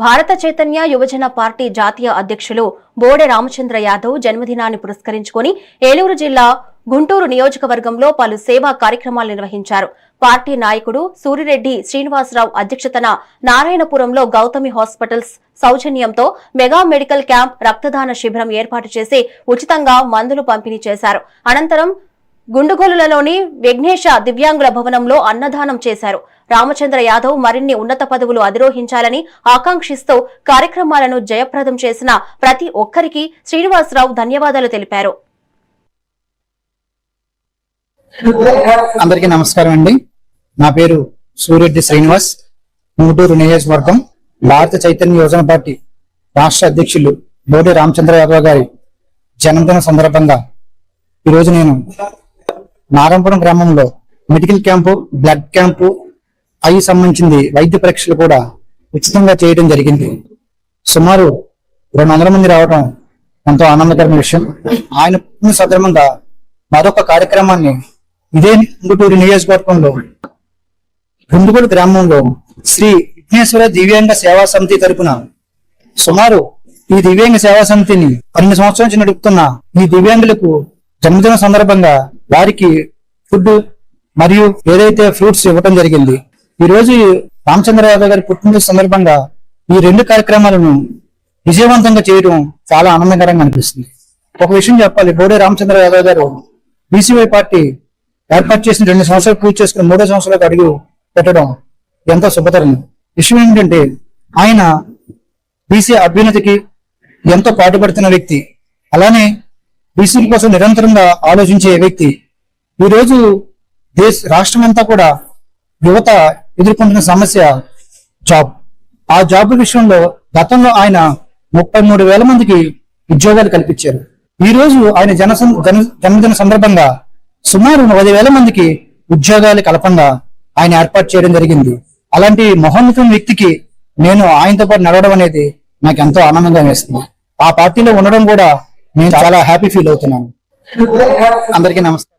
భారత చైతన్య యువజన పార్టీ జాతీయ అధ్యక్షులు బోడె రామచంద్ర యాదవ్ జన్మదినాన్ని పురస్కరించుకుని ఏలూరు జిల్లా గుంటూరు నియోజకవర్గంలో పలు సేవా కార్యక్రమాలు నిర్వహించారు. పార్టీ నాయకుడు సూరిరెడ్డి శ్రీనివాసరావు అధ్యక్షతన నారాయణపురంలో గౌతమి హాస్పిటల్స్ సౌజన్యంతో మెగా మెడికల్ క్యాంప్ రక్తదాన శిబిరం ఏర్పాటు చేసి ఉచితంగా మందులు పంపిణీ చేశారు. అనంతరం గుండుగోలులలోని విఘ్నేశ దివ్యాంగుల భవనంలో అన్నదానం చేశారు. రామచంద్ర యాదవ్ మరిన్ని ఉన్నత పదవులు అధిరోహించాలని ఆకాంక్షిస్తూ కార్యక్రమాలను జయప్రదం చేసిన ప్రతి ఒక్కరికి శ్రీనివాసరావు ధన్యవాదాలు తెలిపారు. అందరికీ నమస్కారం అండి. నా పేరు సూరిరెడ్డి శ్రీనివాస్. గుంటూరు నియోజకవర్గం భారత చైతన్య యువజన పార్టీ రాష్ట్ర అధ్యక్షులు బోడె రామచంద్ర యాదవ్ గారి జన్మదిన సందర్భంగా ఈరోజు నేను నారాయణపురం గ్రామంలో మెడికల్ క్యాంపు, బ్లడ్ క్యాంపు, అవి సంబంధించింది వైద్య పరీక్షలు కూడా ఉచితంగా చేయడం జరిగింది. సుమారు 200 మంది రావడం ఎంతో ఆనందకరమైన విషయం. ఆయన పుట్టిన సందర్భంగా మరొక కార్యక్రమాన్ని ఇదే గుంటూరు నియోజకవర్గంలో గుండుగోలు గ్రామంలో శ్రీ విఘ్నేశ్వర దివ్యాంగ సేవా సమితి తరపున సుమారు ఈ దివ్యాంగ సేవా సమితిని 12 సంవత్సరాల నుంచి నడుపుతున్న ఈ దివ్యాంగులకు జన్మదిన సందర్భంగా వారికి ఫుడ్ మరియు ఏదైతే ఫ్రూట్స్ ఇవ్వడం జరిగింది. ఈ రోజు రామచంద్ర యాదవ్ గారి పుట్టినరోజు సందర్భంగా ఈ 2 కార్యక్రమాలను విజయవంతంగా చేయడం చాలా ఆనందకరంగా అనిపిస్తుంది. ఒక విషయం చెప్పాలి, బోడె రామచంద్ర యాదవ్ గారు బీసీవై పార్టీ ఏర్పాటు చేసిన 2 సంవత్సరాలు పూర్తి చేసుకుని 3వ సంవత్సరాలకు అడుగు పెట్టడం ఎంతో శుభతరం. విషయం ఏంటంటే ఆయన బీసీ అభ్యున్నతికి ఎంతో పాటుపడుతున్న వ్యక్తి, అలానే బీసీల కోసం నిరంతరంగా ఆలోచించే వ్యక్తి. ఈ రోజు రాష్ట్రం అంతా కూడా యువత ఎదుర్కొంటున్న సమస్య జాబ్. ఆ జాబ్ విషయంలో గతంలో ఆయన 33,000 మందికి ఉద్యోగాలు కల్పించారు. ఈ రోజు ఆయన జన్మదిన సందర్భంగా సుమారు 10,000 మందికి ఉద్యోగాలు కల్పంగా ఆయన ఏర్పాటు చేయడం జరిగింది. అలాంటి మహోన్నతమైన వ్యక్తికి నేను ఆయనతో పాటు నడవడం అనేది నాకు ఎంతో ఆనందంగా వేస్తుంది. ఆ పార్టీలో ఉండడం కూడా నేను చాలా హ్యాపీ ఫీల్ అవుతున్నాను. అందరికీ నమస్కారం.